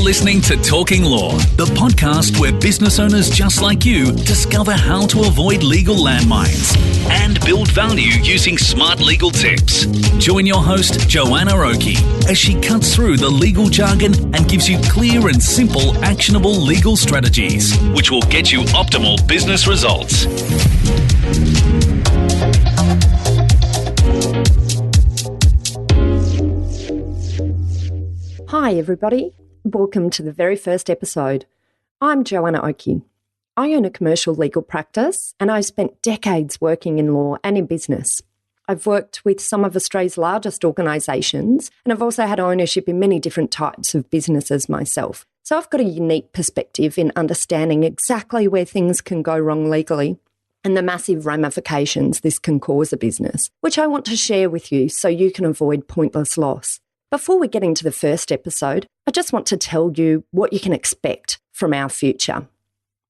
listening to Talking Law, the podcast where business owners just like you discover how to avoid legal landmines and build value using smart legal tips. Join your host, Joanna Oakey, as she cuts through the legal jargon and gives you clear and simple, actionable legal strategies, which will get you optimal business results. Hi everybody, welcome to the very first episode. I'm Joanna Oakey. I own a commercial legal practice and I've spent decades working in law and in business. I've worked with some of Australia's largest organisations and I've also had ownership in many different types of businesses myself. So I've got a unique perspective in understanding exactly where things can go wrong legally and the massive ramifications this can cause a business, which I want to share with you so you can avoid pointless loss. Before we get into the first episode, I just want to tell you what you can expect from our future.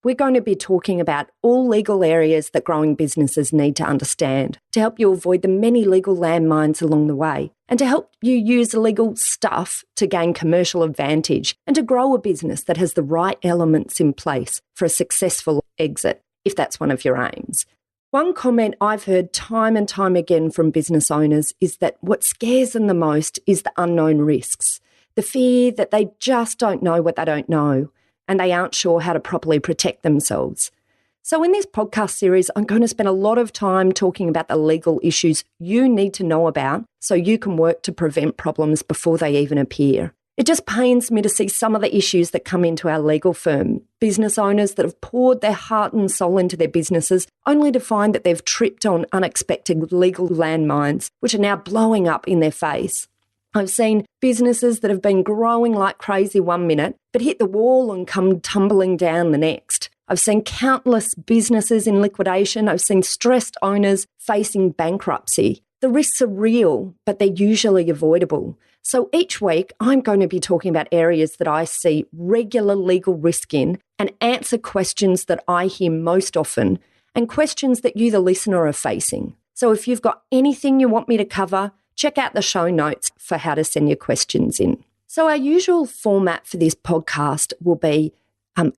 We're going to be talking about all legal areas that growing businesses need to understand to help you avoid the many legal landmines along the way and to help you use legal stuff to gain commercial advantage and to grow a business that has the right elements in place for a successful exit, if that's one of your aims. One comment I've heard time and time again from business owners is that what scares them the most is the unknown risks, the fear that they just don't know what they don't know, and they aren't sure how to properly protect themselves. So in this podcast series, I'm going to spend a lot of time talking about the legal issues you need to know about so you can work to prevent problems before they even appear. It just pains me to see some of the issues that come into our legal firm. Business owners that have poured their heart and soul into their businesses only to find that they've tripped on unexpected legal landmines, which are now blowing up in their face. I've seen businesses that have been growing like crazy one minute, but hit the wall and come tumbling down the next. I've seen countless businesses in liquidation. I've seen stressed owners facing bankruptcy. The risks are real, but they're usually avoidable. So each week, I'm going to be talking about areas that I see regular legal risk in and answer questions that I hear most often and questions that you, the listener, are facing. So if you've got anything you want me to cover, check out the show notes for how to send your questions in. So our usual format for this podcast will be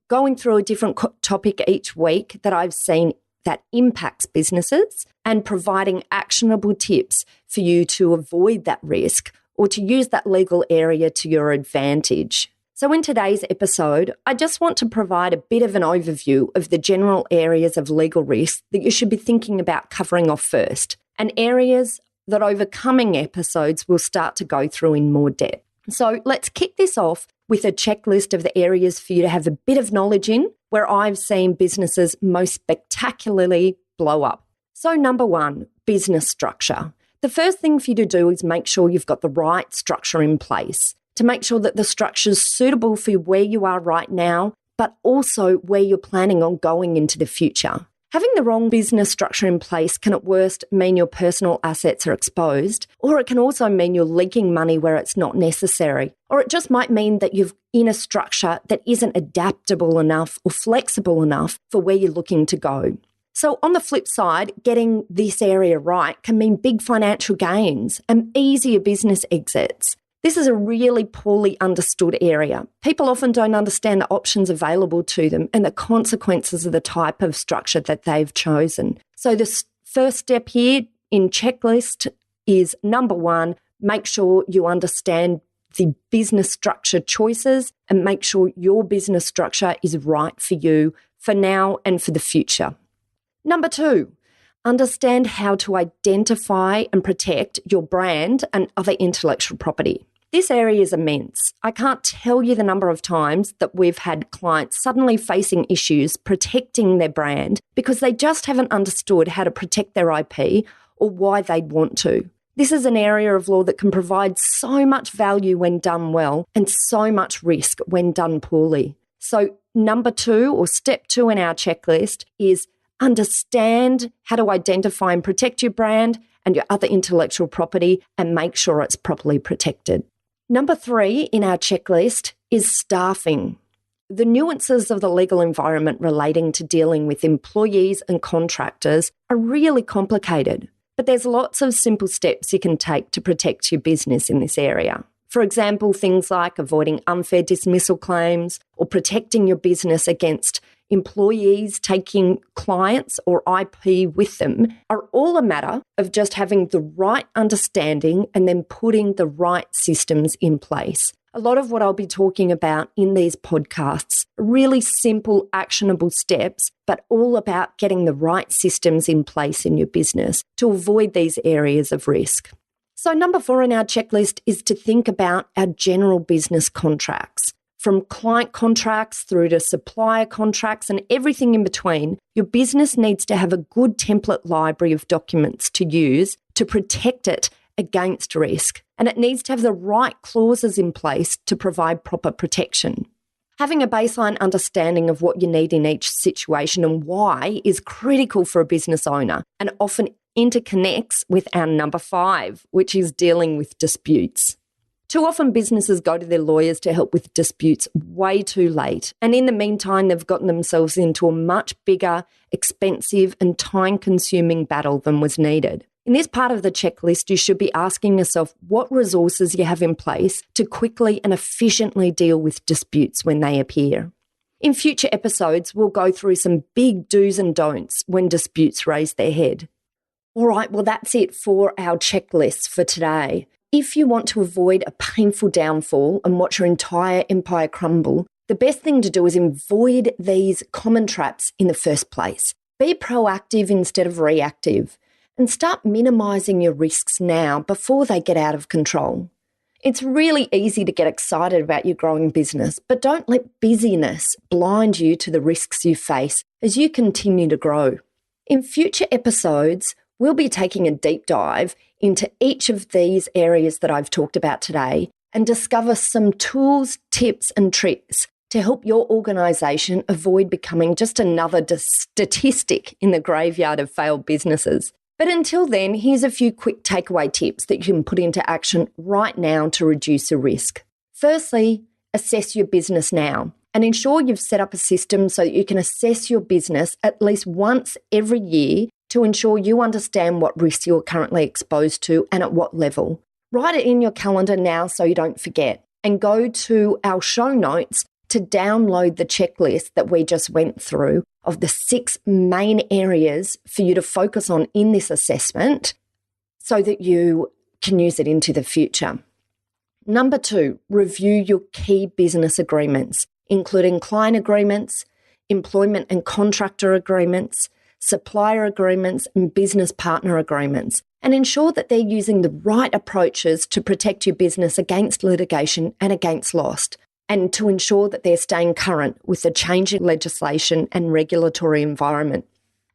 going through a different topic each week that I've seen that impacts businesses and providing actionable tips for you to avoid that risk or to use that legal area to your advantage. So in today's episode, I just want to provide a bit of an overview of the general areas of legal risk that you should be thinking about covering off first, and areas that over coming episodes we'll start to go through in more depth. So let's kick this off with a checklist of the areas for you to have a bit of knowledge in, where I've seen businesses most spectacularly blow up. So number one, business structure. The first thing for you to do is make sure you've got the right structure in place, to make sure that the structure is suitable for where you are right now, but also where you're planning on going into the future. Having the wrong business structure in place can at worst mean your personal assets are exposed, or it can also mean you're leaking money where it's not necessary, or it just might mean that you're in a structure that isn't adaptable enough or flexible enough for where you're looking to go. So on the flip side, getting this area right can mean big financial gains and easier business exits. This is a really poorly understood area. People often don't understand the options available to them and the consequences of the type of structure that they've chosen. So the first step here in checklist is number one, make sure you understand the business structure choices and make sure your business structure is right for you for now and for the future. Number two, understand how to identify and protect your brand and other intellectual property. This area is immense. I can't tell you the number of times that we've had clients suddenly facing issues protecting their brand because they just haven't understood how to protect their IP or why they'd want to. This is an area of law that can provide so much value when done well and so much risk when done poorly. So number two, or step two in our checklist, is understand how to identify and protect your brand and your other intellectual property and make sure it's properly protected. Number three in our checklist is staffing. The nuances of the legal environment relating to dealing with employees and contractors are really complicated, but there's lots of simple steps you can take to protect your business in this area. For example, things like avoiding unfair dismissal claims or protecting your business against employees taking clients or IP with them are all a matter of just having the right understanding and then putting the right systems in place. A lot of what I'll be talking about in these podcasts are really simple, actionable steps, but all about getting the right systems in place in your business to avoid these areas of risk. So number 4 on our checklist is to think about our general business contracts. From client contracts through to supplier contracts and everything in between, your business needs to have a good template library of documents to use to protect it against risk. And it needs to have the right clauses in place to provide proper protection. Having a baseline understanding of what you need in each situation and why is critical for a business owner and often interconnects with our number 5, which is dealing with disputes. Too often businesses go to their lawyers to help with disputes way too late. And in the meantime, they've gotten themselves into a much bigger, expensive and time-consuming battle than was needed. In this part of the checklist, you should be asking yourself what resources you have in place to quickly and efficiently deal with disputes when they appear. In future episodes, we'll go through some big do's and don'ts when disputes raise their head. All right, well, that's it for our checklist for today. If you want to avoid a painful downfall and watch your entire empire crumble, the best thing to do is avoid these common traps in the first place. Be proactive instead of reactive and start minimizing your risks now before they get out of control. It's really easy to get excited about your growing business, but don't let busyness blind you to the risks you face as you continue to grow. In future episodes, we'll be taking a deep dive into each of these areas that I've talked about today and discover some tools, tips and tricks to help your organisation avoid becoming just another statistic in the graveyard of failed businesses. But until then, here's a few quick takeaway tips that you can put into action right now to reduce your risk. Firstly, assess your business now and ensure you've set up a system so that you can assess your business at least once every year to ensure you understand what risks you're currently exposed to and at what level. Write it in your calendar now so you don't forget, and go to our show notes to download the checklist that we just went through of the 6 main areas for you to focus on in this assessment so that you can use it into the future. Number 2, review your key business agreements, including client agreements, employment and contractor agreements, supplier agreements, and business partner agreements, and ensure that they're using the right approaches to protect your business against litigation and against loss, and to ensure that they're staying current with the changing legislation and regulatory environment.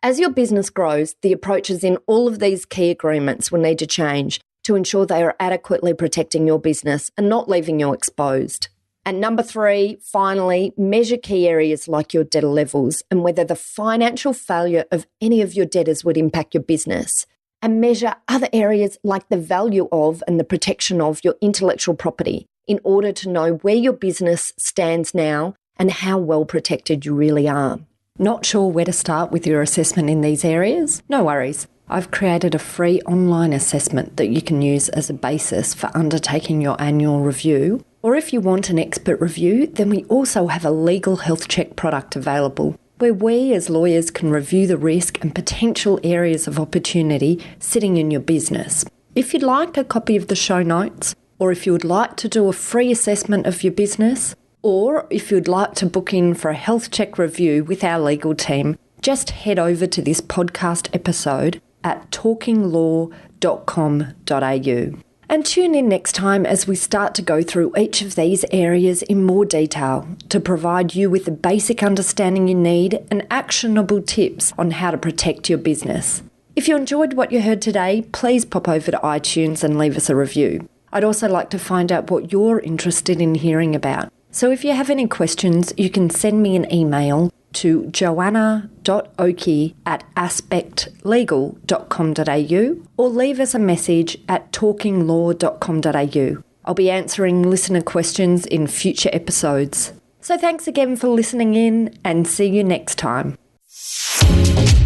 As your business grows, the approaches in all of these key agreements will need to change to ensure they are adequately protecting your business and not leaving you exposed. And number 3, finally, measure key areas like your debtor levels and whether the financial failure of any of your debtors would impact your business. And measure other areas like the value of and the protection of your intellectual property in order to know where your business stands now and how well protected you really are. Not sure where to start with your assessment in these areas? No worries. I've created a free online assessment that you can use as a basis for undertaking your annual review. Or if you want an expert review, then we also have a legal health check product available, where we as lawyers can review the risk and potential areas of opportunity sitting in your business. If you'd like a copy of the show notes, or if you would like to do a free assessment of your business, or if you'd like to book in for a health check review with our legal team, just head over to this podcast episode at talkinglaw.com.au. And tune in next time as we start to go through each of these areas in more detail to provide you with the basic understanding you need and actionable tips on how to protect your business. If you enjoyed what you heard today, please pop over to iTunes and leave us a review. I'd also like to find out what you're interested in hearing about. So if you have any questions, you can send me an email to joanna.oakey@aspectlegal.com.au or leave us a message at talkinglaw.com.au. I'll be answering listener questions in future episodes. So thanks again for listening in and see you next time.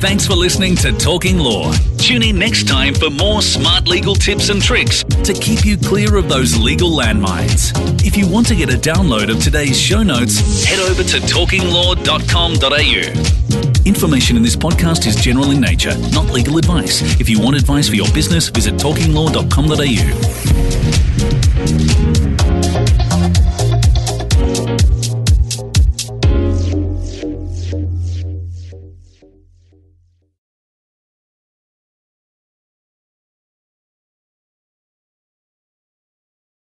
Thanks for listening to Talking Law. Tune in next time for more smart legal tips and tricks to keep you clear of those legal landmines. If you want to get a download of today's show notes, head over to talkinglaw.com.au. Information in this podcast is general in nature, not legal advice. If you want advice for your business, visit talkinglaw.com.au.